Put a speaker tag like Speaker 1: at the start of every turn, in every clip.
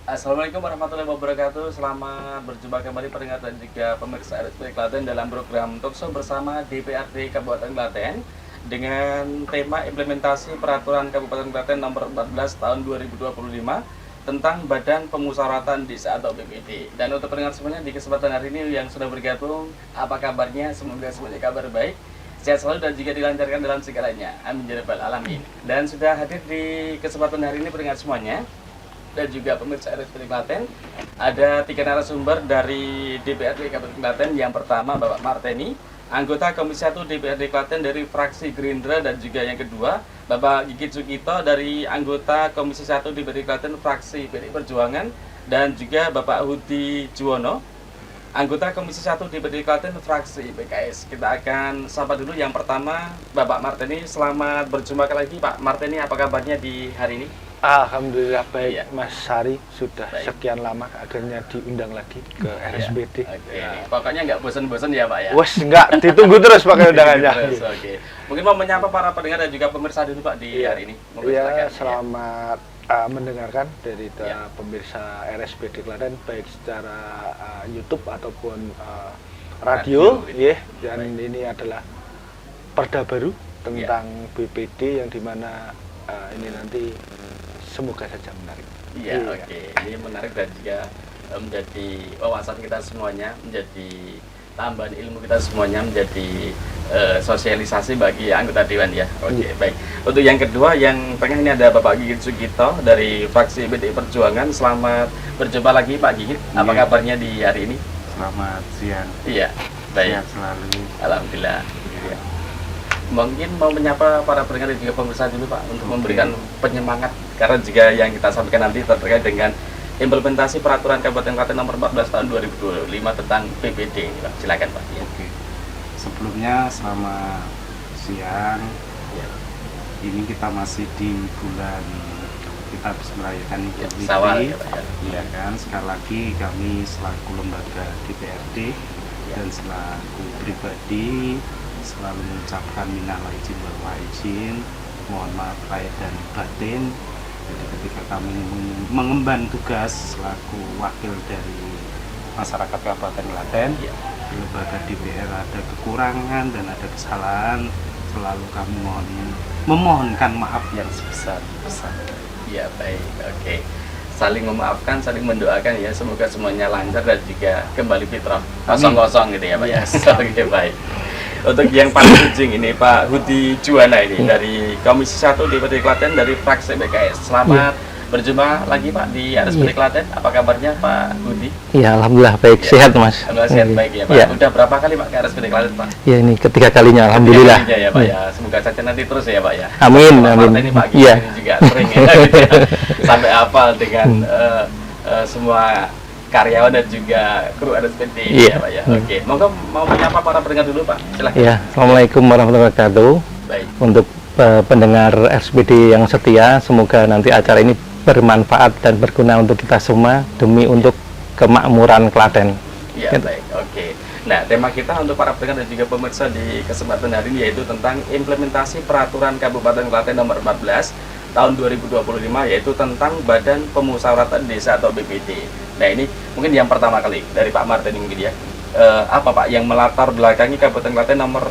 Speaker 1: Assalamualaikum warahmatullahi wabarakatuh. Selamat berjumpa kembali pendengar dan juga pemirsa RSPD Klaten dalam program Talkshow bersama DPRD Kabupaten Klaten dengan tema implementasi peraturan Kabupaten Klaten nomor 14 tahun 2025 tentang Badan Pemusyawaratan Desa atau BPD. Dan untuk pendengar semuanya di kesempatan hari ini yang sudah bergabung, apa kabarnya? Semoga semuanya kabar baik, sehat selalu dan juga dilancarkan dalam segalanya. Amin ya rabbal alamin. Dan sudah hadir di kesempatan hari ini pendengar semuanya dan juga pemirsa RSPD Klaten, ada 3 narasumber dari DPRD Kabupaten Klaten. Yang pertama Bapak Marteni, anggota Komisi 1 DPRD Klaten dari fraksi Gerindra, dan juga yang kedua Bapak Gigit Sukito dari anggota Komisi 1 DPRD Klaten fraksi PDI Perjuangan, dan juga Bapak Hudi Juwono, anggota Komisi 1 DPRD Klaten fraksi PKS. Kita akan sapa dulu yang pertama Bapak Marteni. Selamat berjumpa lagi Pak Marteni, apa kabarnya di hari ini?
Speaker 2: Alhamdulillah baik,
Speaker 1: iya.
Speaker 2: Mas Sari, sudah
Speaker 1: baik.
Speaker 2: Sekian lama akhirnya diundang lagi ke RSPD.
Speaker 1: Ya. Pokoknya nggak bosan-bosan ya Pak ya?
Speaker 2: Wes enggak, ditunggu terus pakai undangannya.
Speaker 1: Oke. Mungkin mau menyapa para pendengar dan juga pemirsa dulu Pak di hari ini.
Speaker 2: Iya, selamat mendengarkan dari pemirsa RSPD Klaten baik secara YouTube ataupun radio, ya. Dan ini adalah perda baru tentang BPD yang dimana ini nanti semoga saja menarik.
Speaker 1: Iya, oke. Ini menarik dan juga menjadi wawasan kita semuanya, menjadi tambahan ilmu kita semuanya, menjadi sosialisasi bagi anggota dewan ya. Oke, baik. Untuk yang kedua yang tengah ini ada Bapak Gigit Sukito dari fraksi PDI Perjuangan. Selamat berjumpa lagi Pak Gigit. Apa kabarnya di hari ini?
Speaker 3: Selamat siang.
Speaker 1: Iya, baik.
Speaker 3: Sehat selalu.
Speaker 1: Alhamdulillah. Ya. Mungkin mau menyapa para pendengar dan juga pemirsa dulu Pak untuk memberikan penyemangat, karena juga yang kita sampaikan nanti terkait dengan implementasi peraturan Kabupaten Klaten nomor 14 tahun 2025 tentang BPD ini Pak. Silakan Pak. Ya.
Speaker 3: Oke. Sebelumnya selamat siang.
Speaker 1: Ya.
Speaker 3: Ini kita masih di bulan kita habis merayakan Idul Fitri.
Speaker 1: Sawal ya Pak.
Speaker 3: Iya kan, sekali lagi kami selaku lembaga DPRD dan selaku pribadi selalu mengucapkan minal aidin wal faizin, mohon maaf lahir dan batin. Jadi ketika kami mengemban tugas selaku wakil dari masyarakat Kabupaten Klaten, di lembaga DPR ada kekurangan dan ada kesalahan, selalu kami memohonkan maaf yang sebesar-besarnya.
Speaker 1: Ya baik, oke. Saling memaafkan, saling mendoakan ya, semoga semuanya lancar dan juga kembali fitrah kosong-kosong gitu ya Pak. Yes. Oke, baik. Untuk yang paling ujung ini Pak Hudi Juwono ini dari Komisi 1 DPRD Klaten dari fraksi PKS. Selamat berjumpa lagi Pak di RSPD Klaten. Apa kabarnya Pak Hudi?
Speaker 2: Iya, alhamdulillah baik, sehat Mas.
Speaker 1: Alhamdulillah sehat baik ya Pak.
Speaker 2: Ya.
Speaker 1: Udah berapa kali Pak ke RSPD Klaten Pak?
Speaker 2: Ya, ini ketiga kalinya, alhamdulillah.
Speaker 1: Ketiga kalinya ya Pak ya. Semoga saja nanti terus ya Pak ya.
Speaker 2: Amin, amin.
Speaker 1: Ini Pak Gigi ini juga sering ya, gitu ya. Sampai hafal dengan semua karyawan dan juga kru RSPD ya Pak ya. Oke, monggo mau menyapa para pendengar dulu Pak. Silakan.
Speaker 2: Ya, assalamualaikum warahmatullahi wabarakatuh.
Speaker 1: Baik.
Speaker 2: Untuk pendengar RSPD yang setia, semoga nanti acara ini bermanfaat dan berguna untuk kita semua demi untuk kemakmuran Klaten.
Speaker 1: Iya, baik. Oke. Nah, tema kita untuk para pendengar dan juga pemirsa di kesempatan hari ini yaitu tentang implementasi peraturan Kabupaten Klaten nomor 14 tahun 2025 yaitu tentang Badan Pemusyawaratan Desa atau BPD. Nah, ini mungkin yang pertama kali dari Pak Marteni mungkin ya. Apa Pak yang melatar belakangi Kabupaten Klaten nomor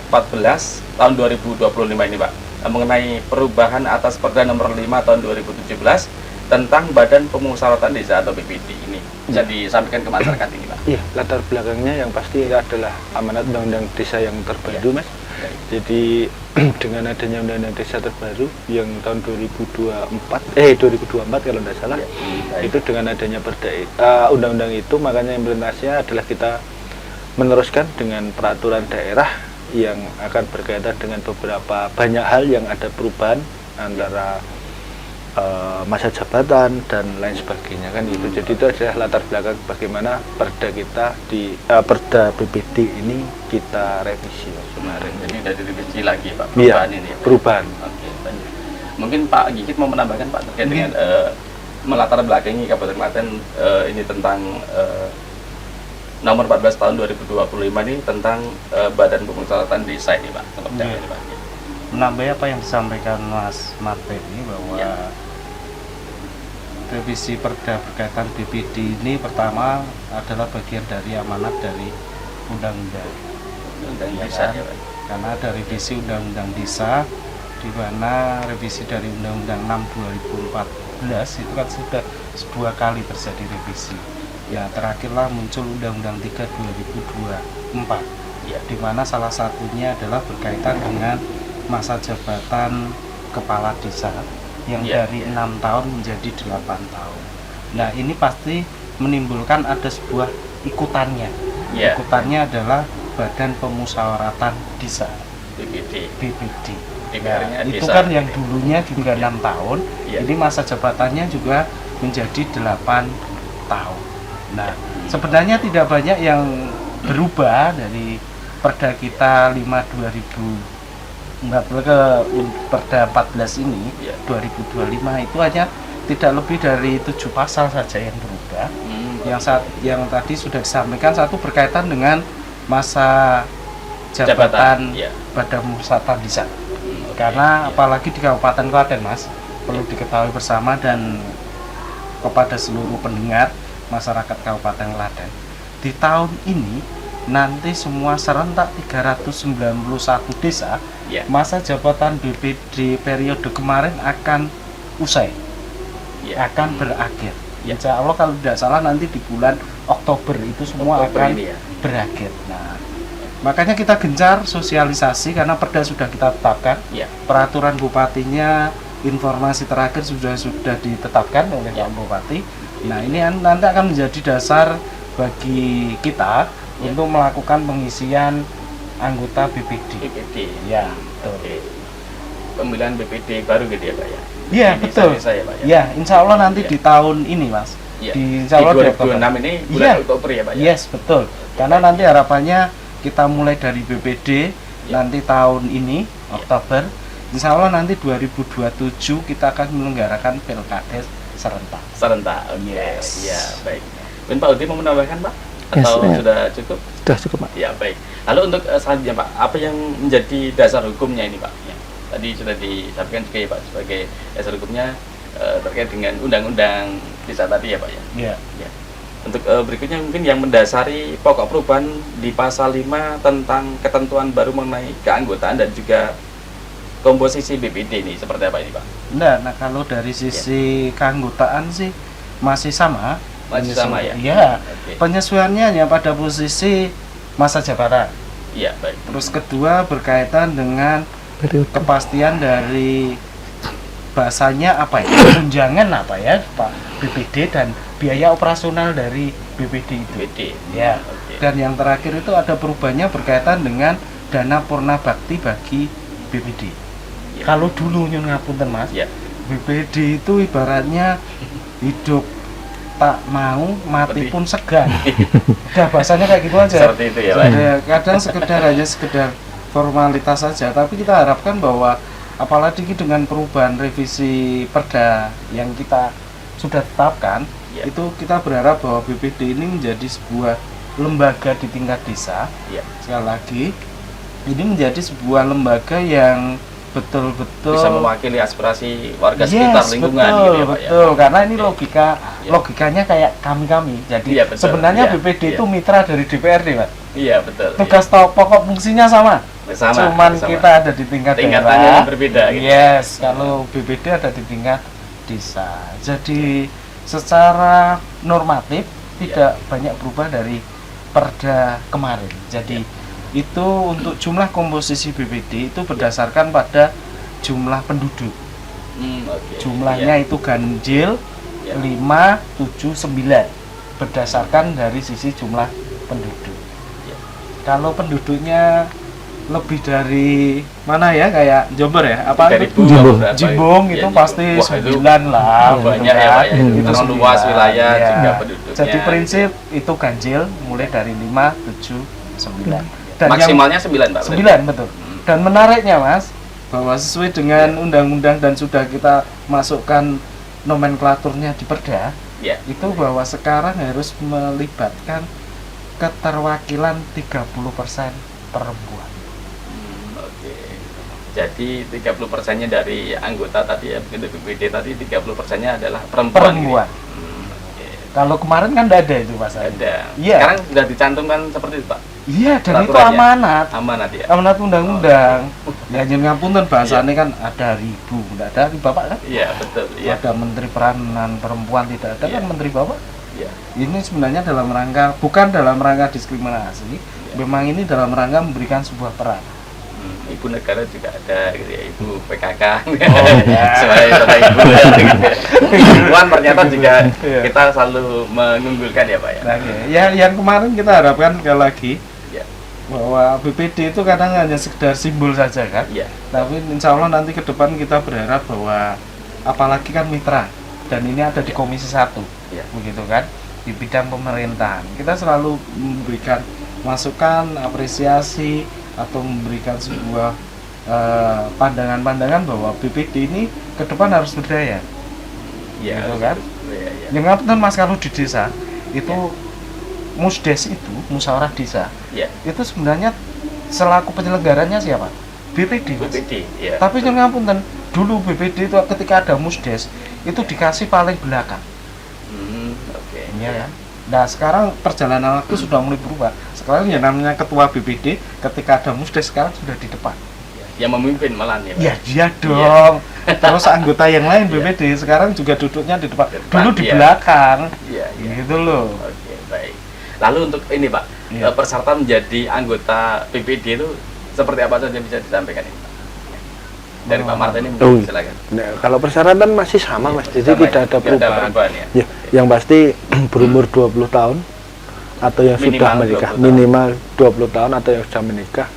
Speaker 1: 14 tahun 2025 ini Pak, mengenai perubahan atas Perda nomor 5 tahun 2017 tentang Badan Pemusyawaratan Desa atau BPD ini bisa disampaikan ke masyarakat ini Pak?
Speaker 2: Iya, latar belakangnya yang pasti adalah amanat Undang-Undang Desa yang terbaru Mas. Jadi dengan adanya Undang-Undang Desa terbaru yang tahun 2024 kalau tidak salah, itu dengan adanya undang-undang itu, makanya implementasinya adalah kita meneruskan dengan peraturan daerah yang akan berkaitan dengan beberapa banyak hal yang ada perubahan antara masa jabatan dan lain sebagainya kan itu. Jadi itu adalah latar belakang bagaimana perda kita di perda BPD ini kita revisi kemarin.
Speaker 1: Jadi sudah direvisi lagi Pak,
Speaker 2: perubahan
Speaker 1: ini.
Speaker 2: Perubahan.
Speaker 1: Oke, Mungkin Pak Gigit mau menambahkan Pak terkait dengan melatar belakangi Kabupaten Klaten ini tentang nomor 14 tahun 2025 ini tentang Badan Pemusyawaratan Desa ini Pak. Seperti apa ini Pak?
Speaker 3: Menambah apa yang disampaikan Mas Marte ini bahwa revisi perda berkaitan BPD ini pertama adalah bagian dari amanat dari undang-undang
Speaker 1: Desa ya Pak.
Speaker 3: Karena ada revisi undang-undang desa di mana revisi dari undang-undang 6 2014 itu kan sudah 2 kali terjadi revisi. Ya terakhirlah muncul undang-undang 3 2024 ya, di mana salah satunya adalah berkaitan dengan masa jabatan kepala desa yang dari 6 tahun menjadi 8 tahun. Nah ini pasti menimbulkan ada sebuah ikutannya. Ikutannya adalah Badan Pemusyawaratan Desa
Speaker 1: BPD.
Speaker 3: Nah, itu kan yang dulunya juga 6 tahun, ini masa jabatannya juga menjadi 8 tahun. Nah sebenarnya tidak banyak yang berubah dari Perda kita 5 2014 ke Perda 14 ini 2025 itu hanya tidak lebih dari 7 pasal saja yang berubah. Yang tadi sudah disampaikan, satu berkaitan dengan masa jabatan Badan Pemusyawaratan Desa. Karena apalagi di Kabupaten Klaten Mas, perlu diketahui bersama dan kepada seluruh pendengar masyarakat Kabupaten Klaten, di tahun ini nanti semua serentak 391 desa masa jabatan BPD periode kemarin akan usai, akan berakhir. Insya Allah kalau tidak salah nanti di bulan Oktober itu semua akan berakhir. Nah, makanya kita gencar sosialisasi karena perda sudah kita tetapkan, peraturan bupatinya, informasi terakhir sudah ditetapkan oleh Pak Bupati. Nah ini nanti akan menjadi dasar bagi kita untuk melakukan pengisian anggota BPD. Ya, betul.
Speaker 1: Pemilihan BPD baru gitu ya Pak ya?
Speaker 3: Iya betul. Ya, insya Allah nanti di tahun ini Mas. Di insya Allah
Speaker 1: 2026 ini bulan Oktober ya Pak ya?
Speaker 3: Yes, betul. Karena nanti harapannya kita mulai dari BPD nanti tahun ini Oktober, insya Allah nanti 2027 kita akan menyelenggarakan pilkades serentak.
Speaker 1: Yes. Ya, baik. Dan Pak Udi mau menambahkan Pak? Atau sudah cukup?
Speaker 2: Sudah cukup Pak.
Speaker 1: Ya, baik. Lalu untuk selanjutnya Pak, apa yang menjadi dasar hukumnya ini Pak? Tadi sudah disampaikan juga ya Pak sebagai dasar hukumnya terkait dengan undang-undang desa tadi ya Pak ya? Iya. Untuk berikutnya mungkin yang mendasari pokok perubahan di pasal 5 tentang ketentuan baru mengenai keanggotaan dan juga komposisi BPD ini seperti apa ini Pak?
Speaker 3: Nah kalau dari sisi keanggotaan sih masih sama.
Speaker 1: Masih sama ya?
Speaker 3: Iya. Penyesuaiannya hanya pada posisi masa jabatan.
Speaker 1: Iya, baik.
Speaker 3: Terus kedua berkaitan dengan kepastian dari bahasanya apa ya? Tunjangan apa ya Pak BPD dan biaya operasional dari BPD itu. Ya. Dan yang terakhir itu ada perubahannya berkaitan dengan dana purna bakti bagi BPD. Kalau dulu nyun ngapunten Mas, BPD itu ibaratnya hidup tak mau mati pun segan. Udah bahasanya kayak gitu aja.
Speaker 1: Seperti itu ya Pak.
Speaker 3: Kadang hanya sekedar formalitas saja, tapi kita harapkan bahwa apalagi dengan perubahan revisi perda yang kita sudah tetapkan, itu kita berharap bahwa BPD ini menjadi sebuah lembaga di tingkat desa. Sekali lagi, ini menjadi sebuah lembaga yang betul-betul
Speaker 1: bisa mewakili aspirasi warga sekitar lingkungan gitu ya Pak ya.
Speaker 3: Betul, karena ini logikanya kayak kami. Jadi sebenarnya BPD itu mitra dari DPRD, Pak.
Speaker 1: Iya, betul.
Speaker 3: Tugas pokok fungsinya sama. Cuman kita ada di tingkat
Speaker 1: tingkatannya yang berbeda gitu.
Speaker 3: Yes, kalau BPD ada di tingkat desa. Jadi secara normatif tidak banyak berubah dari perda kemarin. Jadi itu untuk jumlah komposisi BPD itu berdasarkan pada jumlah penduduk. Jumlahnya itu ganjil 5, 7, 9 berdasarkan dari sisi jumlah penduduk. Kalau penduduknya lebih dari mana ya, kayak Jember ya, apa Jimbung itu pasti 9 lah.
Speaker 1: Banyak ya Pak ya. Itu luas wilayah juga penduduknya.
Speaker 3: Jadi prinsip itu ganjil mulai dari 5, 7, 9. Dan
Speaker 1: maksimalnya 9 Pak.
Speaker 3: 9 betul. Dan menariknya Mas,
Speaker 4: bahwa sesuai dengan undang-undang dan sudah kita masukkan nomenklaturnya di Perda,
Speaker 1: Ya.
Speaker 4: itu bahwa sekarang harus melibatkan keterwakilan 30% perempuan.
Speaker 1: Oke. Jadi 30%-nya dari anggota tadi ya, begitu BPD tadi 30%-nya adalah perempuan.
Speaker 4: Perempuan.
Speaker 1: Oke.
Speaker 4: Kalau kemarin kan tidak ada itu Mas.
Speaker 1: Ada.
Speaker 4: Iya.
Speaker 1: Sekarang sudah dicantumkan seperti itu, Pak.
Speaker 4: Iya, dan itu
Speaker 1: Peraturannya.
Speaker 4: amanat.
Speaker 1: Amanat ya.
Speaker 4: Amanat undang-undang. Ya nyun ngapunten bahasanya kan ada ribu, tidak ada di Bapak kan?
Speaker 1: Iya, betul. Iya.
Speaker 4: Ada Menteri Peranan Perempuan, tidak ada
Speaker 1: Iya.
Speaker 4: kan Menteri Bapak?
Speaker 1: Iya.
Speaker 4: Ini sebenarnya dalam rangka, bukan dalam rangka diskriminasi, memang ini dalam rangka memberikan sebuah peran.
Speaker 1: Ibu negara juga ada gitu ya, ibu PKK.
Speaker 4: iya.
Speaker 1: Sebagai ibu ya, gitu ya. Perempuan ternyata juga
Speaker 4: Iya.
Speaker 1: kita selalu mengunggulkan ya, Pak ya.
Speaker 4: Nah, ya yang kemarin kita harapkan sekali lagi
Speaker 1: Iya.
Speaker 4: bahwa BPD itu kadang hanya sekedar simbol saja kan.
Speaker 1: Iya.
Speaker 4: Tapi insya Allah nanti ke depan kita berharap bahwa apalagi kan mitra dan ini ada di Komisi 1,
Speaker 1: Iya.
Speaker 4: begitu kan, di bidang pemerintahan. Kita selalu memberikan masukan, apresiasi atau memberikan sebuah pandangan-pandangan bahwa BPD ini ke depan harus berdaya.
Speaker 1: Iya.
Speaker 4: Gitu kan?
Speaker 1: Iya, iya.
Speaker 4: Yang ngapunten Mas, kalau di desa itu musdes itu musyawarah desa
Speaker 1: Iya.
Speaker 4: itu sebenarnya selaku penyelenggaranya siapa? BPD. Mas.
Speaker 1: BPD, ya.
Speaker 4: Tapi yang ngapunten dulu BPD itu ketika ada musdes itu dikasih paling belakang.
Speaker 1: Oke.
Speaker 4: Iya kan? Nah sekarang perjalanan waktu sudah mulai berubah. Sekarang ya namanya ketua BPD ketika ada musdes sekarang sudah di depan.
Speaker 1: Yang memimpin malah ya, Pak.
Speaker 4: Iya iya dong. Terus anggota yang lain BPD sekarang juga duduknya di depan.
Speaker 1: Di depan,
Speaker 4: Dulu di
Speaker 1: iya.
Speaker 4: belakang.
Speaker 1: Iya, iya.
Speaker 4: Gitu loh.
Speaker 1: Oke, baik. Lalu untuk ini, Pak,
Speaker 4: Iya.
Speaker 1: persyaratan menjadi anggota BPD itu seperti apa saja bisa disampaikan ini, Pak? Dari Pak Marta ini
Speaker 2: Oh,
Speaker 1: mungkin silakan.
Speaker 2: Nah, kalau persyaratan masih sama Mas, jadi
Speaker 1: Sama
Speaker 2: tidak
Speaker 1: ya?
Speaker 2: ada perubahan.
Speaker 1: ya.
Speaker 2: Ya, yang pasti berumur 20 tahun atau yang sudah
Speaker 1: Minimal
Speaker 2: menikah,
Speaker 1: 20 tahun.
Speaker 2: minimal 20 tahun atau yang sudah menikah.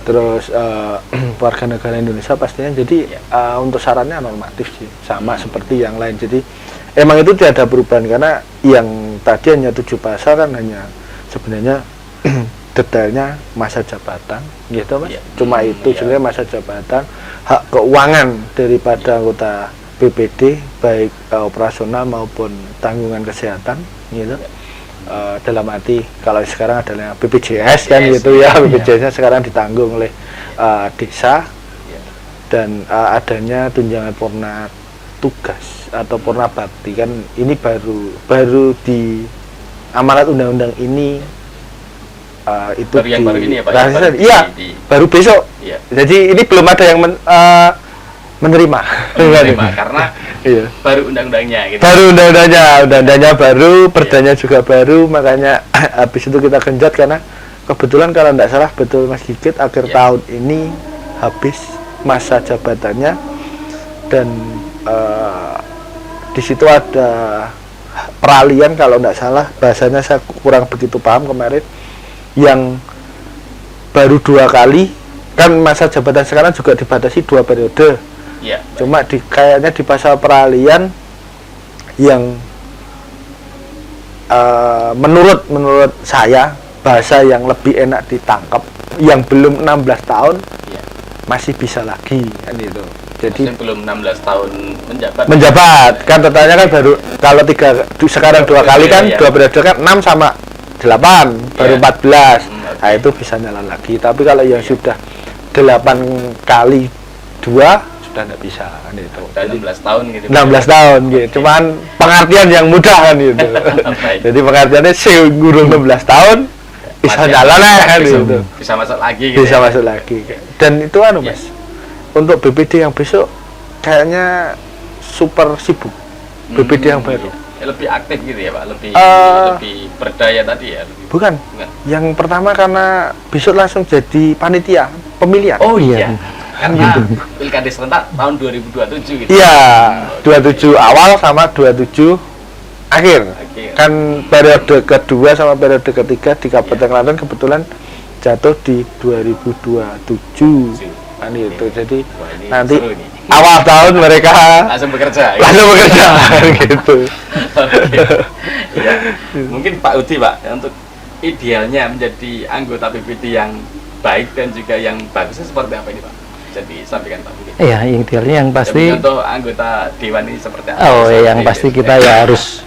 Speaker 2: Terus warga negara Indonesia pastinya. Jadi
Speaker 1: Ya.
Speaker 2: untuk syaratnya normatif sih, sama seperti yang lain. Jadi emang itu tidak ada perubahan karena yang tadi hanya 7 pasal kan hanya sebenarnya detailnya masa jabatan, gitu Mas.
Speaker 1: Ya.
Speaker 2: Cuma itu
Speaker 1: Ya.
Speaker 2: sebenarnya masa jabatan, hak keuangan daripada anggota BPD baik operasional maupun tanggungan kesehatan, gitu. Dalam arti kalau sekarang adalah BPJS kan
Speaker 1: BPJS,
Speaker 2: gitu ya,
Speaker 1: iya.
Speaker 2: BPJS-nya sekarang ditanggung oleh desa
Speaker 1: Ya.
Speaker 2: dan adanya tunjangan purna tugas atau purna bakti kan ini baru di amanat undang-undang ini itu
Speaker 1: Baru yang baru ini ya, Pak?
Speaker 2: Nah,
Speaker 1: Yang baru
Speaker 2: iya,
Speaker 1: di-
Speaker 2: baru besok.
Speaker 1: Iya.
Speaker 2: Jadi ini belum ada yang menerima.
Speaker 1: Menerima, karena
Speaker 2: iya.
Speaker 1: baru undang-undangnya gitu.
Speaker 2: Baru undang-undangnya baru, perdanya juga baru, makanya habis itu kita genjot karena kebetulan kalau tidak salah betul Mas Gigit akhir
Speaker 1: Iya.
Speaker 2: tahun ini habis masa jabatannya dan di situ ada peralihan kalau tidak salah, bahasanya saya kurang begitu paham kemarin, yang baru 2 kali kan masa jabatan sekarang juga dibatasi 2 periode.
Speaker 1: Iya.
Speaker 2: Cuma kayaknya di pasal peralihan yang menurut saya bahasa yang lebih enak ditangkap, yang belum 16 tahun
Speaker 1: Iya.
Speaker 2: masih bisa lagi kan itu. Jadi
Speaker 1: Maksudnya belum 16 tahun
Speaker 2: menjabat kan totalnya kan baru kalau sekarang 2 kali kan
Speaker 1: Iya.
Speaker 2: 2 periode kan 6 sama 8 baru
Speaker 1: Iya.
Speaker 2: 14.
Speaker 1: Oke.
Speaker 2: Nah itu bisa nyala lagi. Tapi kalau yang sudah 8 kali 2 sudah tidak bisa kan itu.
Speaker 1: Udah 16 tahun gitu.
Speaker 2: 16 tahun gitu. Cuman pengertian yang mudah kan gitu.
Speaker 1: Baik.
Speaker 2: Jadi pengertiannya gurung 16 tahun bisa
Speaker 1: Masih
Speaker 2: jalan lah kan
Speaker 1: bisa,
Speaker 2: gitu.
Speaker 1: bisa masuk lagi gitu.
Speaker 2: Bisa
Speaker 1: ya.
Speaker 2: masuk lagi. Dan itu
Speaker 1: Iya.
Speaker 2: Mas. Untuk BPD yang besok kayaknya super sibuk. BPD yang baru.
Speaker 1: Iya. Lebih aktif gitu ya, Pak. Lebih
Speaker 2: Eh,
Speaker 1: lebih berdaya tadi ya. Lebih,
Speaker 2: Bukan.
Speaker 1: enggak.
Speaker 2: Yang pertama karena besok langsung jadi panitia pemilihan.
Speaker 1: Oh iya. Karena Pilkada serentak tahun 2027 gitu.
Speaker 2: Iya, 27 awal sama 27 akhir.
Speaker 1: Akhir.
Speaker 2: Kan periode kedua sama periode ketiga di Kabupaten Klaten kebetulan jatuh di 2027. Kan itu. Jadi
Speaker 1: Wah, ini
Speaker 2: nanti
Speaker 1: seru nih.
Speaker 2: awal tahun mereka
Speaker 1: Langsung bekerja. gitu.
Speaker 2: langsung bekerja gitu.
Speaker 1: Oke. Ya. Mungkin Pak Udi, Pak, untuk idealnya menjadi anggota BPD yang baik dan juga yang bagusnya seperti apa ini, Pak? bisa disampaikan Pak mungkin?
Speaker 5: Iya, idealnya yang pasti
Speaker 1: Contoh anggota dewan ini seperti apa?
Speaker 5: oh yang pasti kita ya harus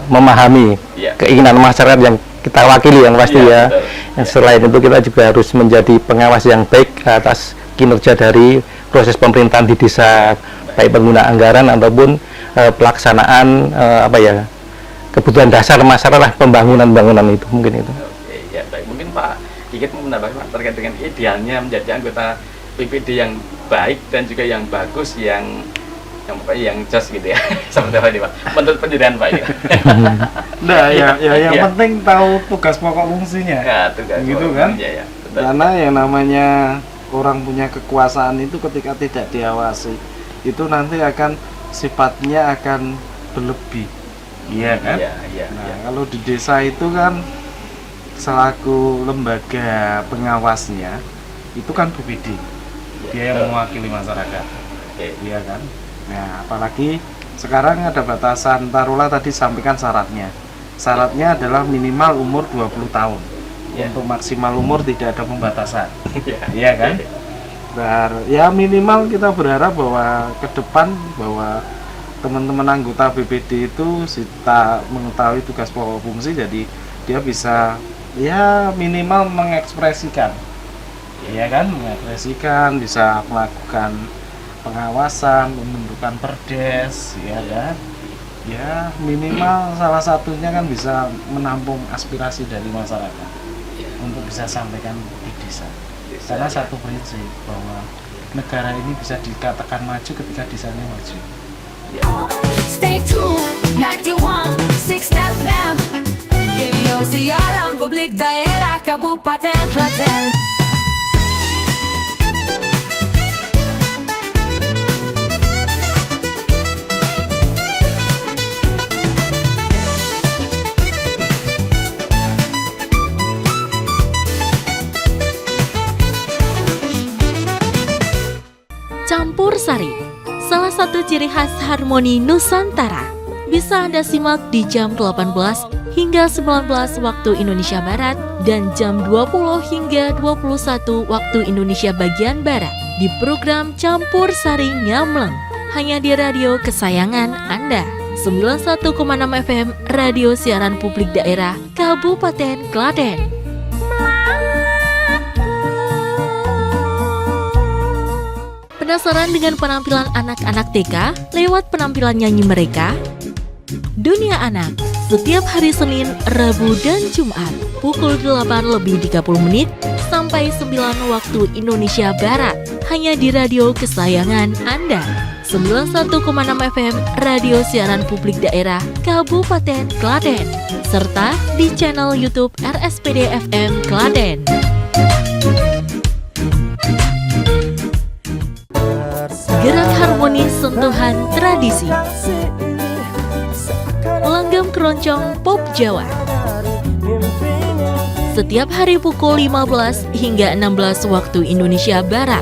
Speaker 5: memahami
Speaker 1: Iya.
Speaker 5: keinginan masyarakat yang kita wakili yang pasti
Speaker 1: Iya,
Speaker 5: ya.
Speaker 1: betul.
Speaker 5: Yang selain itu kita juga harus menjadi pengawas yang baik atas kinerja dari proses pemerintahan di desa, baik pengguna anggaran ataupun pelaksanaan kebutuhan dasar masyarakat, pembangunan itu mungkin itu.
Speaker 1: Oke, ya baik. Mungkin Pak Igit mau menambahkan Pak, terkait dengan idealnya menjadi anggota PPD yang baik dan juga yang bagus, yang just gitu ya. Seperti apa ini Pak? Menurut pendirian Pak ini.
Speaker 4: Nah, yang
Speaker 1: Iya.
Speaker 4: penting tahu tugas pokok fungsinya.
Speaker 1: Ya, tugas
Speaker 4: Gitu
Speaker 1: pokok.
Speaker 4: kan?
Speaker 1: Iya, betul.
Speaker 4: Karena yang namanya orang punya kekuasaan itu ketika tidak diawasi, itu nanti akan sifatnya akan berlebih. Iya kan?
Speaker 1: Iya.
Speaker 4: Nah, kalau di desa itu kan selaku lembaga pengawasnya itu kan BPD. Dia yang mewakili masyarakat.
Speaker 1: Oke.
Speaker 4: Iya kan? Nah, apalagi sekarang ada batasan, taruhlah tadi sampaikan syaratnya. Syaratnya adalah minimal umur 20 tahun.
Speaker 1: Ya.
Speaker 4: Untuk maksimal umur tidak ada pembatasan.
Speaker 1: Iya.
Speaker 4: Iya kan? Dan ya minimal kita berharap bahwa ke depan bahwa teman-teman anggota BPD itu kita mengetahui tugas pokok fungsi, jadi dia bisa ya minimal mengekspresikan. Iya kan? Mengekspresikan, bisa melakukan pengawasan, pembentukan perdes, ya kan? Ya minimal salah satunya kan bisa menampung aspirasi dari masyarakat untuk bisa sampaikan di desa. Karena satu prinsip bahwa negara ini bisa dikatakan maju ketika desanya maju.
Speaker 6: Stay tuned, 91.6 FM. Radio Siaran Publik Daerah Kabupaten Klaten.
Speaker 7: Campur Sari, salah satu ciri khas harmoni Nusantara. Bisa Anda simak di jam 18 hingga 19 waktu Indonesia Barat dan jam 20 hingga 21 waktu Indonesia bagian Barat di program Campur Sari Nyamleng. Hanya di radio kesayangan Anda, 91,6 FM Radio Siaran Publik Daerah Kabupaten Klaten. Penasaran dengan penampilan anak-anak TK lewat penampilan nyanyi mereka? Dunia Anak, setiap hari Senin, Rabu, dan Jumat, pukul 8:30 sampai 9 waktu Indonesia Barat, hanya di radio kesayangan Anda, 91,6 FM Radio Siaran Publik Daerah Kabupaten Klaten, serta di channel YouTube RSPD FM Klaten. Gerak harmonis sentuhan tradisi, langgam keroncong pop Jawa. Setiap hari pukul 15 hingga 16 waktu Indonesia Barat.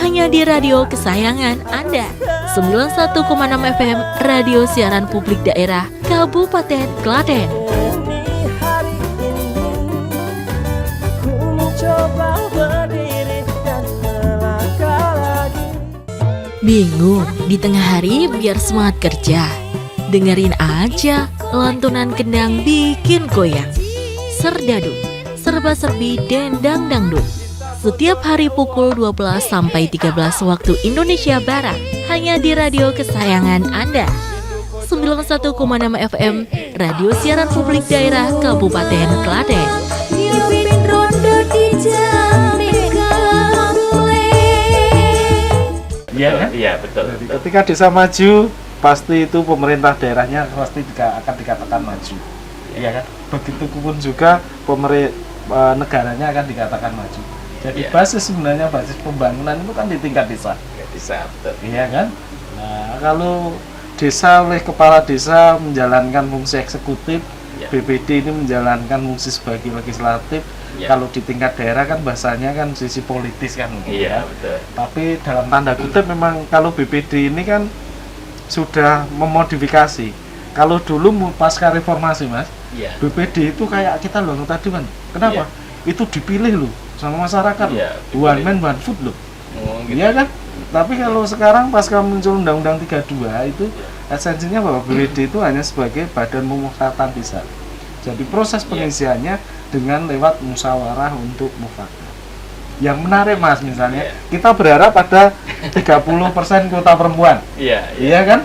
Speaker 7: Hanya di radio kesayangan Anda, 91,6 FM Radio Siaran Publik Daerah Kabupaten Klaten. Bingung di tengah hari biar semangat kerja? Dengerin aja lantunan kendang bikin goyang. Serdadu, serba-serbi dendang dangdut. Setiap hari pukul 12 sampai 13 waktu Indonesia Barat, hanya di radio kesayangan Anda. 91,6 FM Radio Siaran Publik Daerah Kabupaten Klaten.
Speaker 4: Iya kan?
Speaker 1: Iya, betul.
Speaker 4: Jadi ketika desa maju, pasti itu pemerintah daerahnya pasti akan dikatakan maju. Iya kan? Begitupun juga negaranya akan dikatakan maju. Jadi
Speaker 1: Iya.
Speaker 4: basis pembangunan itu kan di tingkat desa.
Speaker 1: Bisa, betul.
Speaker 4: Iya kan? Nah, kalau desa oleh kepala desa menjalankan fungsi eksekutif,
Speaker 1: Iya.
Speaker 4: BPD ini menjalankan fungsi sebagai legislatif.
Speaker 1: Iya.
Speaker 4: Kalau di tingkat daerah kan bahasanya kan sisi politis kan.
Speaker 1: Iya,
Speaker 4: ya.
Speaker 1: betul.
Speaker 4: Tapi dalam tanda kutip memang kalau BPD ini kan sudah memodifikasi. Kalau dulu pasca reformasi Mas,
Speaker 1: Iya.
Speaker 4: BPD itu kayak kita loh tadi Mas. Kenapa?
Speaker 1: Iya.
Speaker 4: itu dipilih loh sama masyarakat.
Speaker 1: Iya,
Speaker 4: One
Speaker 1: dipilih.
Speaker 4: man one food loh.
Speaker 1: Oh, gitu.
Speaker 4: Iya kan? Tapi kalau sekarang pasca muncul Undang-Undang 32 itu esensinya bahwa BPD itu hanya sebagai badan pemusyawaratan desa. Jadi proses pengisiannya dengan lewat musyawarah untuk mufakat. Yang menarik Mas, misalnya kita berharap ada 30% kuota perempuan.
Speaker 1: Iya,
Speaker 4: Iya kan?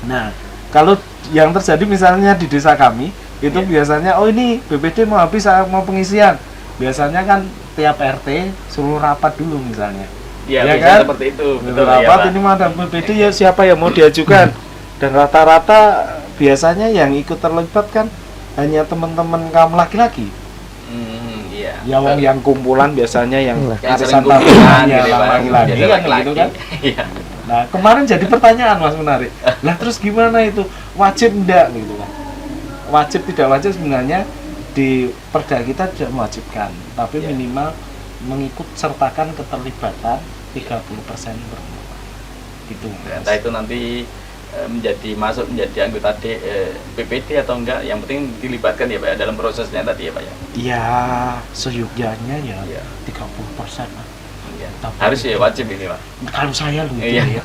Speaker 4: Nah, kalau yang terjadi misalnya di desa kami itu biasanya oh ini BPD mau habis mau pengisian. Biasanya kan tiap RT suruh rapat dulu misalnya.
Speaker 1: Iya,
Speaker 4: Ya
Speaker 1: biasanya
Speaker 4: kan?
Speaker 1: seperti itu.
Speaker 4: Betul,
Speaker 1: ya,
Speaker 4: rapat
Speaker 1: Pak.
Speaker 4: ini mah ada BPD ya siapa yang mau diajukan. Dan rata-rata biasanya yang ikut terlibat kan hanya teman-teman kaum laki-laki.
Speaker 1: Iya.
Speaker 4: Ya wong yang kumpulan biasanya yang
Speaker 1: Yang
Speaker 4: arisan
Speaker 1: sering kumpulan
Speaker 4: tahunan ya
Speaker 1: gitu, Pak.
Speaker 4: laki-laki
Speaker 1: Biasa
Speaker 4: kan gitu kan.
Speaker 1: Iya.
Speaker 4: Nah, kemarin jadi pertanyaan Mas menarik. Lah terus gimana itu? Wajib enggak gitu kan? Wajib tidak wajib sebenarnya di Perda kita tidak mewajibkan, tapi minimal mengikut sertakan keterlibatan 30% perempuan. Gitu. Mas.
Speaker 1: Entah itu nanti masuk menjadi anggota BPD atau enggak, yang penting dilibatkan ya Pak ya, dalam prosesnya tadi ya Pak ya.
Speaker 4: Ya, seyogyanya ya
Speaker 1: Iya.
Speaker 4: 30%.
Speaker 1: Iya.
Speaker 4: Tapi-
Speaker 1: Harus ya wajib ini Pak.
Speaker 4: Kalau saya loh
Speaker 1: Iya.
Speaker 4: ya.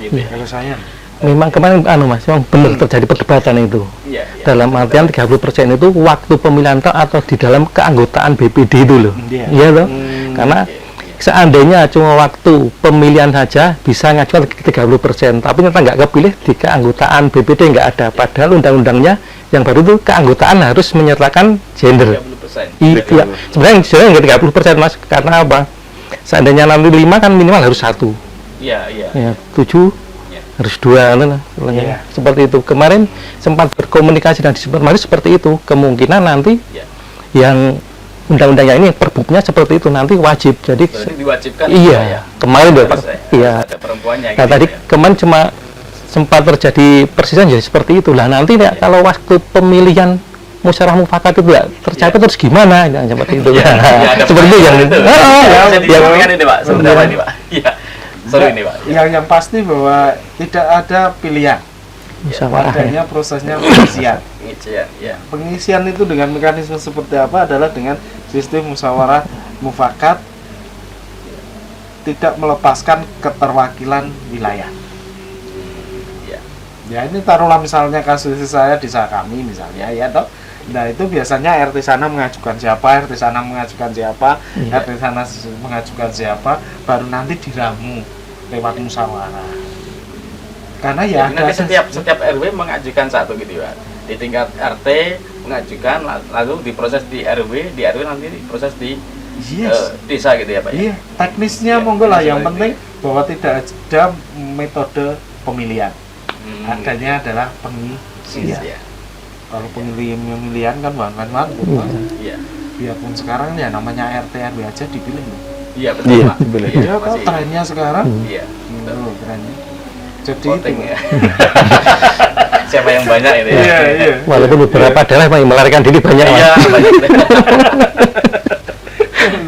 Speaker 1: Gitu ya.
Speaker 4: Kalau saya
Speaker 5: Memang kemarin Mas, memang benar terjadi perdebatan itu.
Speaker 1: Iya, iya.
Speaker 5: Dalam artian 30% itu waktu pemilihan atau di dalam keanggotaan BPD itu loh.
Speaker 4: Iya.
Speaker 5: Iya loh. Karena seandainya cuma waktu pemilihan saja bisa ngajukan 30%, tapi ternyata nggak kepilih di keanggotaan BPD nggak ada. Padahal undang-undangnya yang baru itu keanggotaan harus menyertakan gender.
Speaker 1: 30%.
Speaker 5: Iya, sebenarnya nggak 30% Mas, karena apa? Seandainya nanti 5 kan minimal harus 1.
Speaker 1: Iya, iya.
Speaker 5: Ya, 7 harus 2
Speaker 4: Iya.
Speaker 5: seperti itu. Kemarin sempat berkomunikasi dan disebut seperti itu. Kemungkinan nanti
Speaker 1: Iya.
Speaker 5: yang undang-undang yang ini perbuknya seperti itu nanti wajib. Jadi
Speaker 1: Berarti diwajibkan
Speaker 5: iya,
Speaker 1: ya.
Speaker 5: kemarin
Speaker 1: Harus,
Speaker 5: iya.
Speaker 1: ada perempuannya
Speaker 5: Nah,
Speaker 1: gitu
Speaker 5: tadi
Speaker 1: ya.
Speaker 5: kemarin cuma sempat terjadi persisan jadi seperti itulah. Nanti ya, kalau waktu pemilihan musyawarah mufakat itu ya tercapai terus gimana? Ya, seperti itu.
Speaker 1: Iya, iya, ada
Speaker 5: Seperti itu yang
Speaker 1: itu.
Speaker 5: ya,
Speaker 1: Jadi
Speaker 5: yang
Speaker 1: ini Pak, seperti apa ini Pak? Iya. Seru ini Pak.
Speaker 4: yang pasti bahwa tidak ada pilihan.
Speaker 5: musyawarah.
Speaker 4: Adanya prosesnya pengisian.
Speaker 1: Pengisian, ya.
Speaker 4: Pengisian itu dengan mekanisme seperti apa adalah dengan sistem musyawarah mufakat, tidak melepaskan keterwakilan wilayah.
Speaker 1: Iya.
Speaker 4: Ya ini taruhlah misalnya kasus saya desa kami misalnya ya toh. Nah itu biasanya RT sana mengajukan siapa, RT sana mengajukan siapa, RT sana mengajukan siapa, baru nanti diramu lewat musyawarah. Karena ya
Speaker 1: Jadi nanti setiap RW mengajukan satu gitu Pak. Di tingkat RT mengajukan lalu diproses di RW nanti diproses di desa gitu ya Pak ya.
Speaker 4: Iya, teknisnya
Speaker 1: Iya,
Speaker 4: monggo lah. Yang
Speaker 1: teknisnya
Speaker 4: penting bahwa tidak ada metode pemilihan. Adanya adalah pengisian.
Speaker 1: Iya.
Speaker 4: Kalau pemilihan kan bahan
Speaker 1: Iya.
Speaker 4: biarpun sekarang ya namanya RT RW aja dipilih loh.
Speaker 1: Iya betul
Speaker 5: Iya,
Speaker 1: Pak.
Speaker 5: dipilih.
Speaker 1: Iya,
Speaker 4: Ya kok
Speaker 1: masih-
Speaker 4: trennya sekarang
Speaker 1: Iya. betul.
Speaker 4: oh, trennya. Jadi
Speaker 1: Voting
Speaker 4: itu
Speaker 1: ya. Siapa yang banyak itu ya?
Speaker 4: Iya, iya.
Speaker 5: Walaupun beberapa daerah yang melarikan diri banyak Mas.
Speaker 1: Iya, banyak.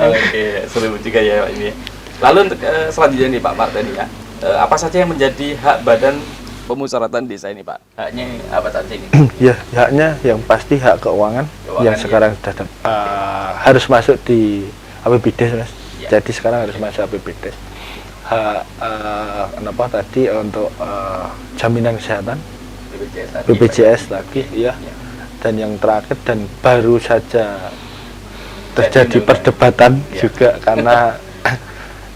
Speaker 1: Oke, seru juga ya Pak ini. Lalu untuk selanjutnya nih Pak Marta nih ya. Apa saja yang menjadi hak badan pemusyawaratan desa ini Pak? Haknya apa saja ini?
Speaker 2: Ya, haknya yang pasti hak keuangan,
Speaker 1: Keuangan,
Speaker 2: yang
Speaker 1: iya.
Speaker 2: sekarang sudah harus masuk di APBD, Mas.
Speaker 1: Iya.
Speaker 2: Jadi sekarang harus masuk APBD. Hak kenapa tadi untuk jaminan kesehatan,
Speaker 1: BPJS tadi,
Speaker 2: BPJS lagi, ya.
Speaker 1: Iya.
Speaker 2: Dan yang terakhir dan baru saja terjadi
Speaker 1: Undang-undang.
Speaker 2: perdebatan
Speaker 1: Iya.
Speaker 2: juga karena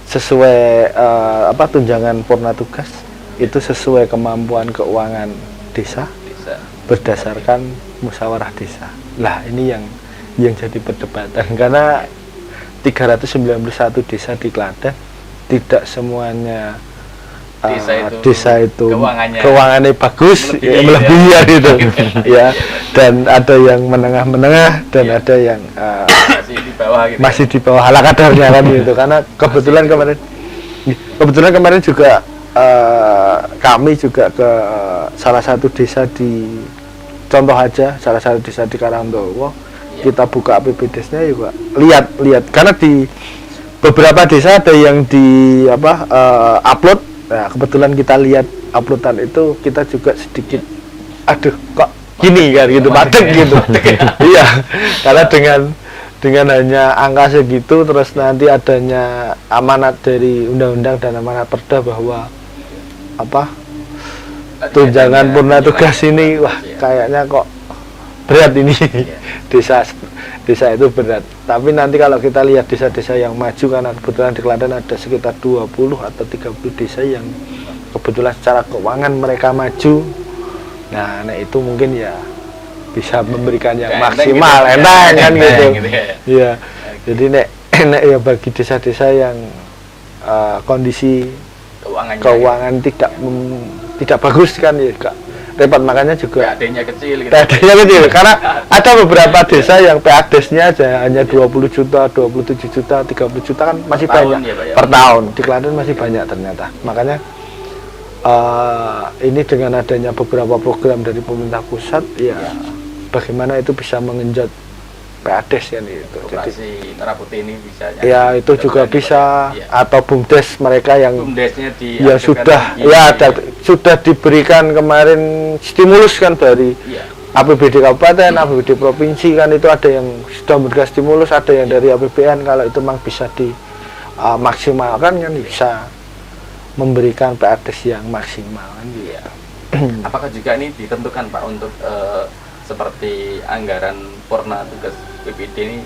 Speaker 2: sesuai tunjangan purna tugas itu sesuai kemampuan keuangan desa
Speaker 1: Desa.
Speaker 2: berdasarkan musyawarah desa. Lah ini yang jadi perdebatan karena 391 desa di Klaten tidak semuanya desa itu keuangannya bagus, melebihi ya gitu. Ya, dan ada yang menengah-menengah dan
Speaker 1: Iya.
Speaker 2: ada yang
Speaker 1: Masih di bawah gitu.
Speaker 2: masih di bawah ala kadarnya kan gitu. Karena kebetulan kemarin juga kami juga ke salah satu desa di contoh aja salah satu desa di Karangdowo, kita buka APBD-nya juga lihat karena di beberapa desa ada yang di upload. Nah, kebetulan kita lihat uploadan itu kita juga sedikit aduh kok gini kan gitu, padat gitu. Iya, karena dengan dengan hanya angka segitu, terus nanti adanya amanat dari undang-undang dan amanat perda bahwa apa tunjangan purna tugas ini, wah kayaknya kok berat ini. desa itu berat. Tapi nanti kalau kita lihat desa-desa yang maju, karena kebetulan di Klaten ada sekitar 20 atau 30 desa yang kebetulan secara keuangan mereka maju. Nah itu mungkin ya bisa memberikan yang maksimal, enteng kan gitu. Iya. Jadi nek ya bagi desa-desa yang kondisi keuangan tidak bagus kan ya repot, makanya juga
Speaker 1: PAD-nya kecil gitu.
Speaker 2: PAD-nya kecil karena ada beberapa desa yang PAD-nya aja hanya 20 juta, 27 juta, 30 juta kan masih banyak per tahun. Di Klaten masih banyak ternyata. Makanya ini dengan adanya beberapa program dari pemerintah pusat ya bagaimana itu bisa mengenjot PADes kan itu.
Speaker 1: Operasi Merah Putih ini bisa
Speaker 2: ya itu juga bisa atau BUMDes mereka yang
Speaker 1: BUMDesnya
Speaker 2: sudah diberikan kemarin stimulus kan dari APBD kabupaten, APBD provinsi kan itu ada yang sudah memberikan stimulus, ada yang dari APBN. Kalau itu memang bisa dimaksimalkan kan bisa memberikan PADes yang maksimal kan gitu.
Speaker 1: Apakah juga ini ditentukan Pak untuk seperti anggaran purna tugas PPD ini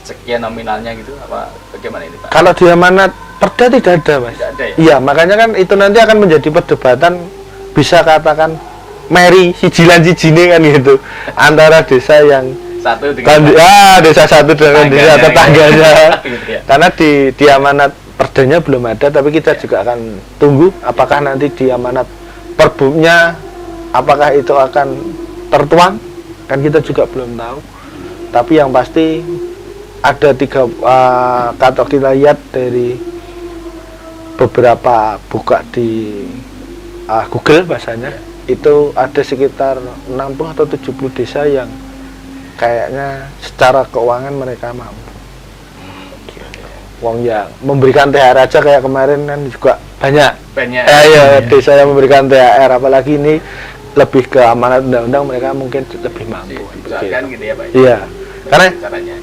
Speaker 1: sekian nominalnya gitu, apa bagaimana ini Pak?
Speaker 2: Kalau di amanat perda tidak ada Mas.
Speaker 1: Tidak ada ya?
Speaker 2: Iya, makanya kan itu nanti akan menjadi perdebatan, bisa katakan meri sijine kan gitu antara desa yang
Speaker 1: satu dengan
Speaker 2: desa satu dengan desa tetangganya.
Speaker 1: Gitu ya?
Speaker 2: Karena di amanat perdanya belum ada, tapi kita juga akan tunggu apakah nanti di amanat perbumnya apakah itu akan tertuang, kan kita juga belum tahu. Tapi yang pasti ada kalau kita lihat dari beberapa buka di Google bahasanya itu ada sekitar 60 atau 70 desa yang kayaknya secara keuangan mereka mampu. Wong yang memberikan THR aja kayak kemarin kan juga banyak. Desa yang memberikan THR, apalagi ini lebih ke amanat undang-undang, mereka mungkin lebih mampu.
Speaker 1: Gitu ya Pak?
Speaker 2: Iya, karena
Speaker 1: caranya.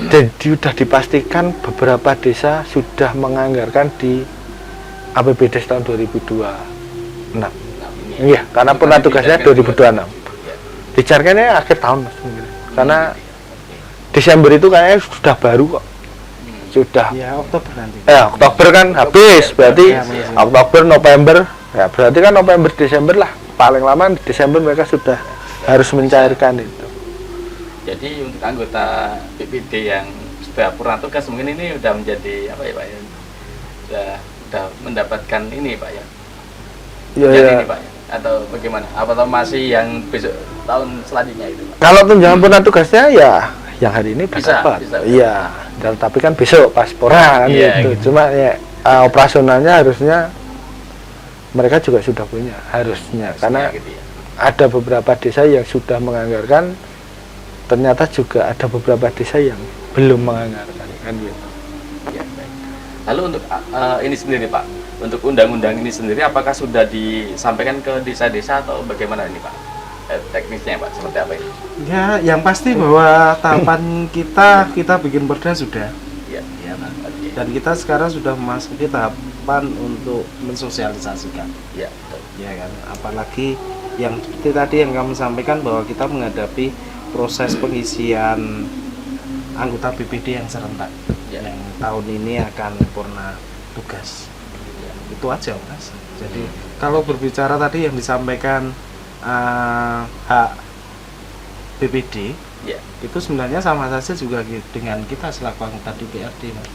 Speaker 2: Jadi sudah dipastikan beberapa desa sudah menganggarkan di APBD tahun 2026. Iya, karena purna tugasnya 2026. Dicarikannya akhir tahun Mas mungkin. Karena Desember itu kayaknya sudah baru kok. Sudah.
Speaker 4: Ya Oktober nanti.
Speaker 2: Oktober kan habis, berarti Oktober, November. Ya berarti kan November, Desember lah. Paling lama Desember mereka sudah harus mencairkan itu.
Speaker 1: Jadi untuk anggota PPD yang sudah purna tugas mungkin ini sudah menjadi apa ya Pak ya? Sudah mendapatkan ini Pak ya? Ini Pak ya? Atau bagaimana? Atau masih yang besok tahun selanjutnya itu Pak?
Speaker 2: Kalau tunjangan purna tugasnya ya yang hari ini
Speaker 1: bisa.
Speaker 2: Iya, tapi kan besok pas purna kan gitu. Cuma ya operasionalnya harusnya mereka juga sudah punya harusnya karena
Speaker 1: gitu ya.
Speaker 2: Ada beberapa desa yang sudah menganggarkan, ternyata juga ada beberapa desa yang belum menganggarkan kan gitu.
Speaker 1: Ya, baik. Lalu untuk ini sendiri Pak, untuk undang-undang ini sendiri apakah sudah disampaikan ke desa-desa atau bagaimana ini Pak? Teknisnya Pak, seperti apa ini?
Speaker 4: Ya, yang pasti bahwa tahapan kita bikin perda sudah.
Speaker 1: Ya, Pak.
Speaker 4: Dan kita sekarang sudah memasuki tahapan untuk mensosialisasikan.
Speaker 1: Ya, betul.
Speaker 4: Ya kan, apalagi yang seperti tadi yang kamu sampaikan bahwa kita menghadapi proses pengisian anggota BPD yang serentak yang tahun ini akan purna tugas. Itu aja Mas. Jadi kalau berbicara tadi yang disampaikan hak BPD itu sebenarnya sama saja juga dengan kita selaku anggota DPRD Mas.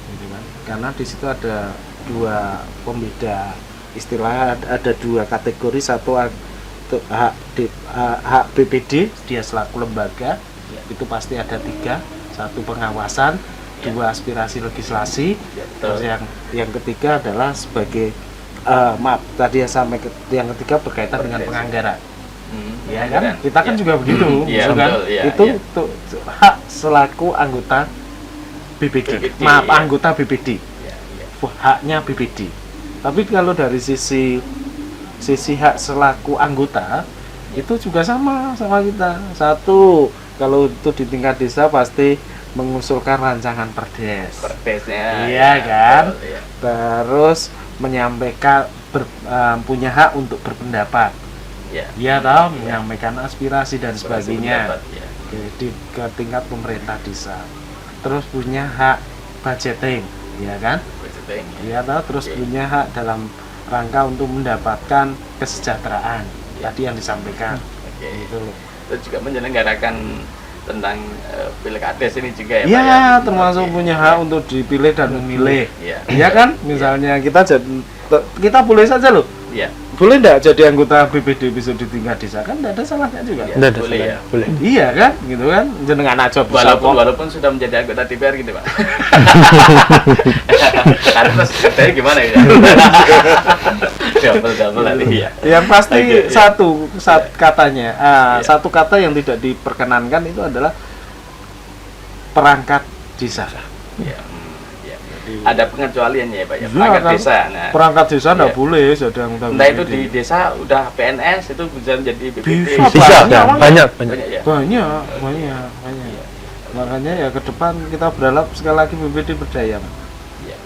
Speaker 4: Gitu kan? Karena di situ ada dua pembeda istilahnya, ada dua kategori, satu hak BPD dia selaku lembaga itu pasti ada 3, satu pengawasan, 2 aspirasi legislasi, terus yang ketiga adalah sebagai tadi yang ketiga berkaitan dengan penganggaran. Ya kan kita kan juga begitu kan itu hak selaku anggota BPD. Anggota BPD haknya BPD. Tapi kalau dari sisi hak selaku anggota itu juga sama kita. Satu, kalau itu di tingkat desa pasti mengusulkan rancangan perdes.
Speaker 1: Perdesnya.
Speaker 4: Iya kan?
Speaker 1: betul, iya.
Speaker 4: Terus menyampaikan punya hak untuk berpendapat.
Speaker 1: Iya.
Speaker 4: Iya toh, menyampaikan aspirasi dan sebagainya.
Speaker 1: Pendapat, iya.
Speaker 4: Ke tingkat pemerintah desa. Terus punya hak budgeting, ya kan?
Speaker 1: Budgeting,
Speaker 4: Iya toh, terus
Speaker 1: Oke.
Speaker 4: punya hak dalam rangka untuk mendapatkan kesejahteraan. Tadi yang disampaikan.
Speaker 1: Oke.
Speaker 4: Gitu loh.
Speaker 1: Terus juga menyelenggarakan tentang pilkades ini juga ya Pak
Speaker 4: Iya,
Speaker 1: ya?
Speaker 4: termasuk
Speaker 1: Oke.
Speaker 4: punya hak untuk dipilih dan memilih.
Speaker 1: Iya.
Speaker 4: Iya kan? Misalnya kita boleh saja loh.
Speaker 1: Iya.
Speaker 4: Boleh enggak jadi anggota BPD besok di tingkat desa? Kan enggak ada salahnya juga.
Speaker 1: Iya.
Speaker 2: Nggak ada
Speaker 1: boleh
Speaker 2: salahnya.
Speaker 1: ya.
Speaker 2: Boleh.
Speaker 4: Iya kan? Gitu kan? Jenengan aja
Speaker 1: Walaupun sudah menjadi anggota DPR gitu Pak. Karena terus katanya gimana ya? Double nanti ya.
Speaker 4: yang pasti
Speaker 1: Oke, iya.
Speaker 4: satu katanya satu kata yang tidak diperkenankan itu adalah perangkat desa.
Speaker 1: Iya. Iya. Ada pengecualiannya ya Pak ya.
Speaker 4: Iya,
Speaker 1: Perangkat
Speaker 4: kan.
Speaker 1: desa. Nah,
Speaker 4: Perangkat desa enggak
Speaker 1: Iya.
Speaker 4: boleh jadi anggota
Speaker 1: entah itu
Speaker 4: BPD.
Speaker 1: di desa udah PNS itu bisa menjadi BPD.
Speaker 4: Bisa,
Speaker 2: Bisa,
Speaker 4: Banyak,
Speaker 2: banyak.
Speaker 1: Banyak ya.
Speaker 4: banyak. Makanya ya ke depan kita berharap sekali lagi BPD berdaya. Pak.
Speaker 1: Iya.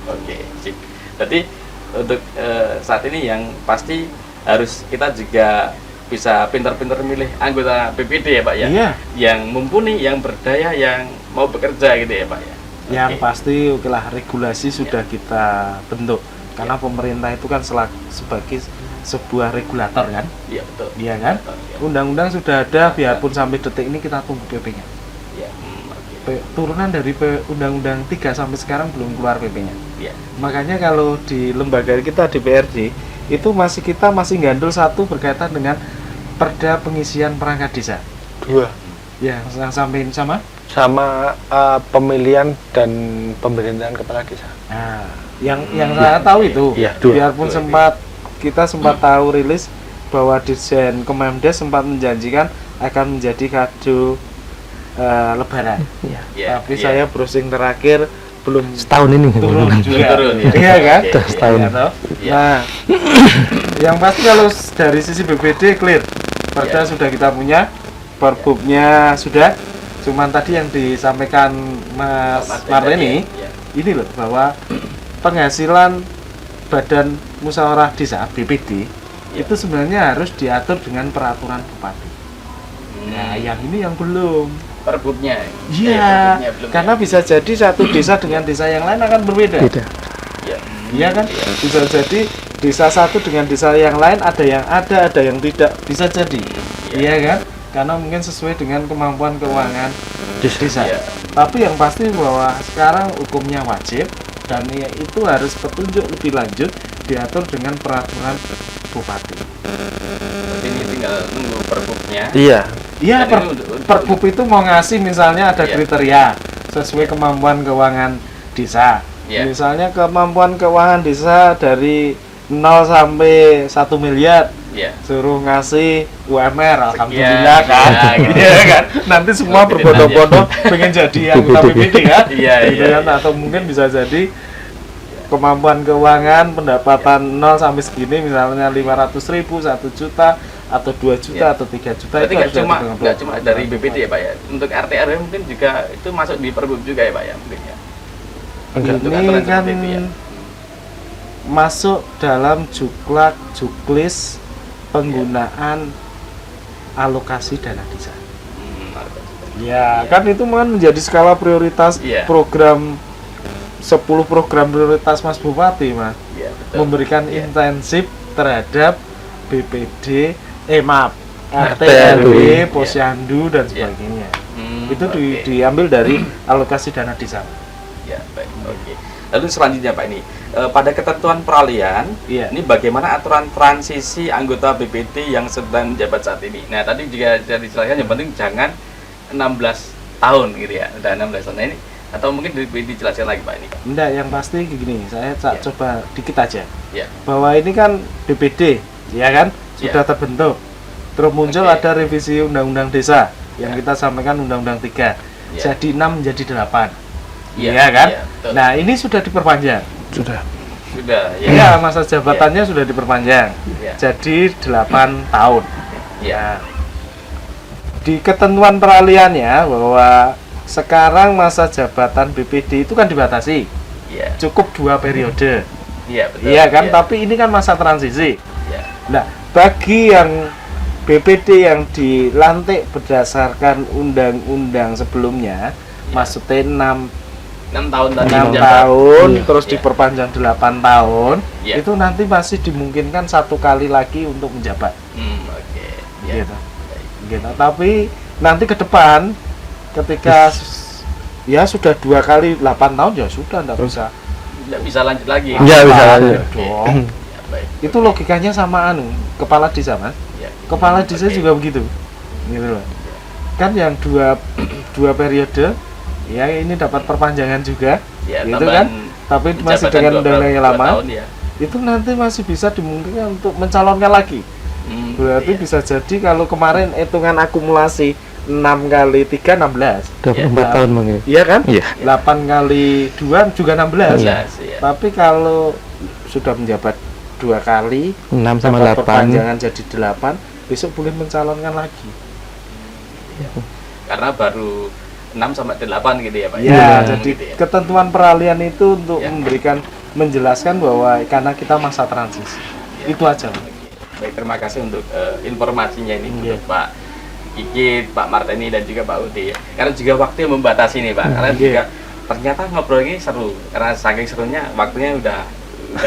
Speaker 1: Oke, sip. Berarti untuk saat ini yang pasti harus kita juga bisa pintar-pintar milih anggota BPD ya Pak ya.
Speaker 4: Iya.
Speaker 1: Yang mumpuni, yang berdaya, yang mau bekerja gitu ya Pak ya.
Speaker 4: Yang
Speaker 1: Oke.
Speaker 4: pasti okelah regulasi sudah kita bentuk karena pemerintah itu kan sebagai sebuah regulator kan,
Speaker 1: Iya betul.
Speaker 4: iya kan?
Speaker 1: Betul, iya.
Speaker 4: Undang-undang sudah ada, biarpun sampai detik ini kita tunggu PP-nya.
Speaker 1: Iya. Oke.
Speaker 4: Turunan dari Undang-Undang 3 sampai sekarang belum keluar PP-nya.
Speaker 1: Iya.
Speaker 4: Makanya kalau di lembaga kita DPRD itu kita masih gandul satu berkaitan dengan perda pengisian perangkat desa.
Speaker 2: 2.
Speaker 4: Ya, yang sampai sama.
Speaker 2: Sama pemilihan dan pemerintahan kepala desa.
Speaker 4: Nah, yang saya tahu itu,
Speaker 2: Iya, dua.
Speaker 4: biarpun kita sempat tahu rilis bahwa Dirjen Kememdes sempat menjanjikan akan menjadi kado Lebaran.
Speaker 1: Iya.
Speaker 4: Tapi
Speaker 1: iya.
Speaker 4: saya browsing terakhir belum
Speaker 5: Setahun ini.
Speaker 4: turun juga.
Speaker 1: Turun, ya.
Speaker 4: Iya kan?
Speaker 1: Oke,
Speaker 5: setahun.
Speaker 4: Iya, toh?
Speaker 1: Iya.
Speaker 4: Nah, yang pasti kalau dari sisi BPD clear, perda
Speaker 1: Iya.
Speaker 4: sudah kita punya, perbubnya sudah. Cuman tadi yang disampaikan Mas Marleni,
Speaker 1: Iya.
Speaker 4: ini loh bahwa penghasilan Badan Musyawarah Desa BPD itu sebenarnya harus diatur dengan peraturan bupati. Nah, yang ini yang belum.
Speaker 1: Perbubnya.
Speaker 4: Iya,
Speaker 1: perbubnya belum
Speaker 4: karena
Speaker 1: ya.
Speaker 4: bisa jadi satu desa dengan desa yang lain akan berbeda.
Speaker 5: Beda.
Speaker 1: Iya.
Speaker 4: Iya kan? Bisa jadi desa satu dengan desa yang lain ada yang tidak. Bisa jadi. Iya kan? Karena mungkin sesuai dengan kemampuan keuangan desa.
Speaker 1: Iya.
Speaker 4: Tapi yang pasti bahwa sekarang hukumnya wajib dan itu harus petunjuk lebih lanjut diatur dengan peraturan bupati.
Speaker 1: Berarti ini tinggal nunggu perbubnya.
Speaker 2: Iya.
Speaker 4: Iya,
Speaker 1: Dan ini untuk-
Speaker 4: Perbup itu mau ngasih misalnya ada
Speaker 1: Iya.
Speaker 4: kriteria sesuai kemampuan keuangan desa.
Speaker 1: Iya.
Speaker 4: Misalnya kemampuan keuangan desa dari 0 sampai 1 miliar
Speaker 1: Iya.
Speaker 4: suruh ngasih UMR, alhamdulillah
Speaker 1: Sekian,
Speaker 4: kan.
Speaker 1: iya, gitu.
Speaker 4: Iya kan? Nanti semua
Speaker 1: Gede
Speaker 4: berbondong-bondong pengen jadi anggota BPD kan?
Speaker 1: Iya,
Speaker 4: Gitu
Speaker 1: iya,
Speaker 4: kan?
Speaker 1: iya.
Speaker 4: Atau mungkin bisa jadi kemampuan keuangan pendapatan 0 sampai segini misalnya 500.000, 1 juta atau 2 juta
Speaker 1: Iya.
Speaker 4: atau 3 juta
Speaker 1: Berarti
Speaker 4: itu
Speaker 1: nggak
Speaker 4: harus
Speaker 1: cuma
Speaker 4: diatur dengan
Speaker 1: nggak cuma
Speaker 4: peraturan
Speaker 1: dari BPD ya Pak ya. Untuk RT RW mungkin juga itu masuk di perbub juga ya Pak ya mungkin ya. Untuk
Speaker 4: ini
Speaker 1: aturan
Speaker 4: kan
Speaker 1: seperti itu ya.
Speaker 4: masuk dalam juklis penggunaan alokasi dana desa. Ya,
Speaker 1: Iya.
Speaker 4: kan itu kan menjadi skala prioritas
Speaker 1: Iya.
Speaker 4: program 10 program prioritas Mas Bupati, Mas.
Speaker 1: Iya, betul.
Speaker 4: Memberikan
Speaker 1: Iya.
Speaker 4: intensif terhadap BPD, RT
Speaker 2: RW,
Speaker 4: RW, Posyandu dan
Speaker 1: Iya.
Speaker 4: sebagainya.
Speaker 1: Hmm,
Speaker 4: Itu
Speaker 1: oke.
Speaker 4: diambil dari alokasi dana desa.
Speaker 1: Ya, baik. Oke. Lalu selanjutnya Pak ini pada ketentuan peralihan,
Speaker 4: Iya.
Speaker 1: ini bagaimana aturan transisi anggota BPD yang sedang menjabat saat ini? Nah, tadi juga sudah dijelaskan yang penting jangan 16 tahun gitu ya. Udah 16 tahun. Nah, ini atau mungkin dijelaskan lagi Pak ini.
Speaker 4: Enggak, yang pasti gini, saya
Speaker 1: Iya.
Speaker 4: coba dikit aja.
Speaker 1: Ya.
Speaker 4: Bahwa ini kan BPD, ya kan? Sudah terbentuk. Terus muncul
Speaker 1: Oke.
Speaker 4: ada revisi Undang-Undang Desa yang
Speaker 1: Ya.
Speaker 4: kita sampaikan Undang-Undang 3.
Speaker 1: Ya.
Speaker 4: Jadi 6 menjadi 8.
Speaker 1: Iya,
Speaker 4: Iya kan?
Speaker 1: iya, betul.
Speaker 4: Nah, ini sudah diperpanjang.
Speaker 2: Sudah.
Speaker 1: Sudah ya.
Speaker 4: Ya, masa jabatannya sudah diperpanjang.
Speaker 1: Ya.
Speaker 4: Jadi 8 tahun.
Speaker 1: Ya.
Speaker 4: Di ketentuan peralihannya bahwa sekarang masa jabatan BPD itu kan dibatasi,
Speaker 1: Iya.
Speaker 4: cukup 2 periode.
Speaker 1: Iya, betul.
Speaker 4: Iya kan,
Speaker 1: Iya.
Speaker 4: tapi ini kan masa transisi.
Speaker 1: Iya.
Speaker 4: Nah, bagi yang BPD yang dilantik berdasarkan undang-undang sebelumnya, maksudnya
Speaker 1: 6 tahun tadi
Speaker 4: 6
Speaker 1: menjabat.
Speaker 4: tahun,
Speaker 5: Iya.
Speaker 4: terus
Speaker 1: Iya.
Speaker 4: diperpanjang 8 tahun,
Speaker 1: Iya.
Speaker 4: itu nanti masih dimungkinkan 1 kali lagi untuk menjabat.
Speaker 1: Oke. Iya.
Speaker 4: Gitu. Gitu. Tapi nanti ke depan, ketika ya sudah 2 kali 8 tahun, ya sudah, nggak bisa.
Speaker 1: Nggak bisa lanjut lagi.
Speaker 5: Nggak bisa
Speaker 4: Ah,
Speaker 5: lanjut.
Speaker 4: dong.
Speaker 1: Ya, baik.
Speaker 4: Itu logikanya sama kepala desa, Mas.
Speaker 1: Ya.
Speaker 4: Kepala desa
Speaker 1: Oke.
Speaker 4: juga begitu, gitu loh. Kan yang dua periode, ya ini dapat perpanjangan juga,
Speaker 1: Ya,
Speaker 4: gitu
Speaker 1: tambahan
Speaker 4: kan. Tapi masih
Speaker 1: jabatan
Speaker 4: dengan
Speaker 1: 2
Speaker 4: undang-undang yang lama,
Speaker 1: tahun, ya.
Speaker 4: itu nanti masih bisa dimungkinkan untuk mencalonkan lagi. Berarti
Speaker 1: Iya.
Speaker 4: bisa jadi kalau kemarin hitungan akumulasi 6 kali 3 16,
Speaker 5: 24 tahun mungkin.
Speaker 4: iya kan?
Speaker 5: Iya.
Speaker 4: 8 kali 2 juga 16.
Speaker 1: Jelas, ya.
Speaker 4: Tapi kalau sudah menjabat 2 kali,
Speaker 5: 6 sama
Speaker 4: dapat
Speaker 5: 8.
Speaker 4: perpanjangan jadi 8, besok boleh mencalonkan lagi.
Speaker 1: Karena baru 6 sampai 8 gitu ya, Pak.
Speaker 4: Ya,
Speaker 1: Hmm,
Speaker 4: jadi
Speaker 1: gitu ya.
Speaker 4: ketentuan peralihan itu untuk
Speaker 1: Ya.
Speaker 4: menjelaskan bahwa karena kita masa transisi.
Speaker 1: Ya.
Speaker 4: Itu aja.
Speaker 1: Baik, terima kasih untuk informasinya ini
Speaker 4: Iya.
Speaker 1: untuk Pak Kikit, Pak Marteni dan juga Pak Udi ya. Karena juga waktu yang membatasi nih, Pak. Karena
Speaker 4: Iya.
Speaker 1: juga ternyata ngobrol ini seru. Karena saking serunya waktunya udah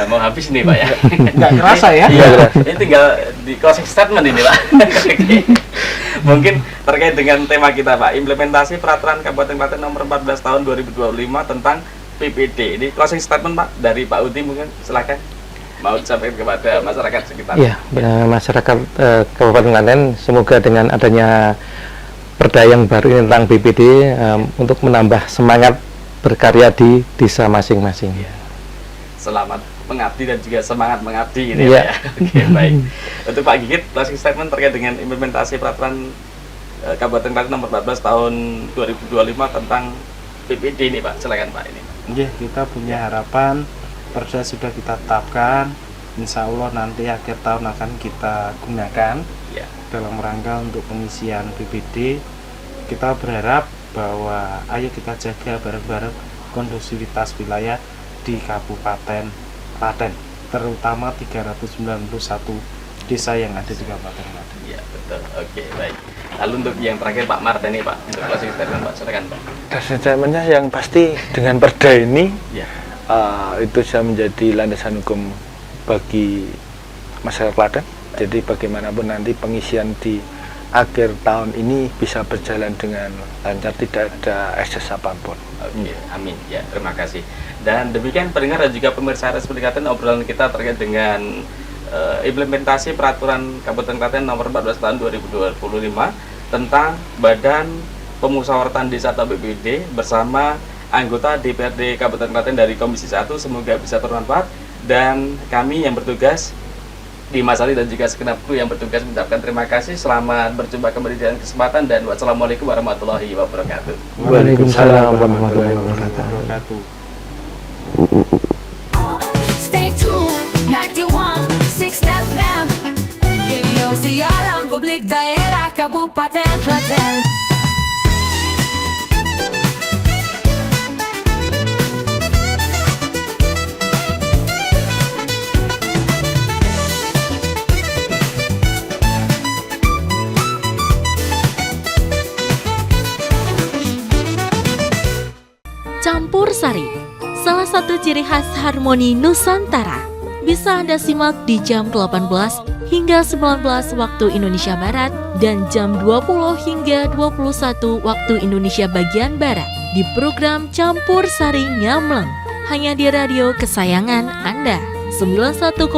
Speaker 1: mau habis nih, Pak ya.
Speaker 4: Nggak kerasa ya?
Speaker 1: Iya, ini tinggal di closing statement ini, Pak. Oke. Mungkin terkait dengan tema kita, Pak, implementasi peraturan Kabupaten Klaten nomor 14 tahun 2025 tentang PPD. Ini closing statement, Pak, dari Pak Udi, mungkin silakan mau disampaikan kepada masyarakat sekitar.
Speaker 5: Ya, masyarakat Kabupaten Klaten, semoga dengan adanya perda yang baru ini tentang BPD untuk menambah semangat berkarya di desa masing-masing.
Speaker 1: Selamat mengabdi dan juga semangat mengabdi ini
Speaker 5: Iya.
Speaker 1: ya. Oke, baik. Untuk Pak Gigit, closing statement terkait dengan implementasi peraturan Kabupaten Klaten nomor 14 tahun 2025 tentang PPD ini, Pak. Silakan, Pak, ini.
Speaker 4: Iya, kita punya harapan perda sudah kita tetapkan. Insya Allah nanti akhir tahun akan kita gunakan
Speaker 1: Ya.
Speaker 4: dalam rangka untuk pengisian BPD. Kita berharap bahwa ayo kita jaga bareng-bareng kondusivitas wilayah di Kabupaten Klaten, terutama 391 desa yang ada di Kabupaten Klaten.
Speaker 1: Iya, betul. Oke, baik. Lalu untuk yang terakhir Pak Marteni, Pak, untuk closing statement, Pak. Silakan, Pak.
Speaker 2: Statementnya yang pasti dengan perda ini
Speaker 1: Ya.
Speaker 2: itu bisa menjadi landasan hukum bagi masyarakat Klaten. Jadi bagaimanapun nanti pengisian di akhir tahun ini bisa berjalan dengan lancar, tidak ada ekses apapun.
Speaker 1: Oke, amin. Ya, terima kasih. Dan demikian pendengar dan juga pemirsa Republik Klaten, obrolan kita terkait dengan implementasi peraturan Kabupaten Klaten nomor 14 tahun 2025 tentang Badan Pemusyawaratan Desa atau BPD bersama anggota DPRD Kabupaten Klaten dari Komisi 1. Semoga bisa bermanfaat, dan kami yang bertugas di Mas Ali dan juga segenap kru yang bertugas mengucapkan terima kasih. Selamat berjumpa kembali di lain kesempatan, dan wassalamualaikum warahmatullahi wabarakatuh.
Speaker 5: Waalaikumsalam warahmatullahi wabarakatuh.
Speaker 6: Stay tuned, 91.6 FM. Radio Siaran Publik Daerah Kabupaten Klaten.
Speaker 7: Campur Sari, salah satu ciri khas harmoni Nusantara. Bisa Anda simak di jam 18 hingga 19 waktu Indonesia Barat dan jam 20 hingga 21 waktu Indonesia bagian Barat di program Campur Sari Nyamleng, hanya di radio kesayangan Anda. 91,6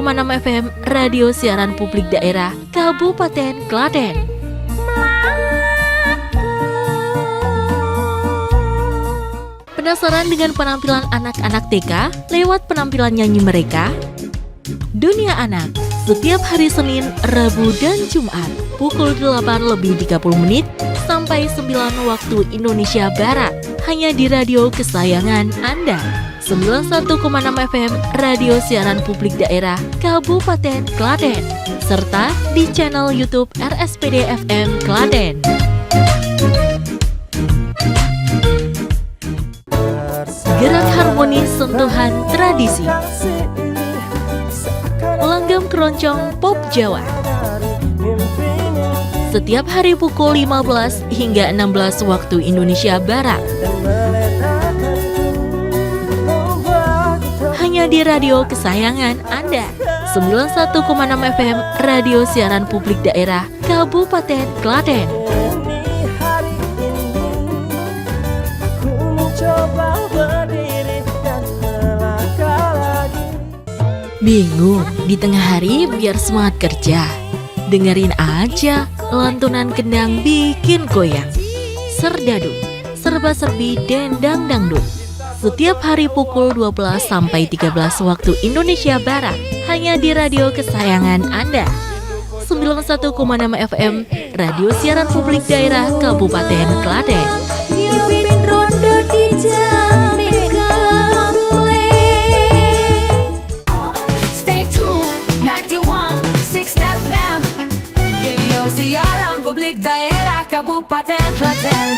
Speaker 7: FM Radio Siaran Publik Daerah Kabupaten Klaten. Penasaran dengan penampilan anak-anak TK lewat penampilan nyanyi mereka? Dunia Anak, setiap hari Senin, Rabu, dan Jumat, pukul 8:30 sampai 9 waktu Indonesia Barat, hanya di radio kesayangan Anda. 91,6 FM Radio Siaran Publik Daerah Kabupaten Klaten, serta di channel YouTube RSPD FM Klaten. Keroncong Pop Jawa. Setiap hari pukul 15 hingga 16 waktu Indonesia Barat. Hanya di radio kesayangan Anda, 91,6 FM Radio Siaran Publik Daerah Kabupaten Klaten. Bingung di tengah hari biar semangat kerja? Dengerin aja lantunan kendang bikin goyang. Serdadu, serba-serbi dendang dangdut. Setiap hari pukul 12 sampai 13 waktu Indonesia Barat. Hanya di radio kesayangan Anda, 91,6 FM Radio Siaran Publik Daerah Kabupaten Klaten.
Speaker 6: Stay tuned, 91.6 FM. Radio Siaran Publik Daerah Kabupaten Klaten.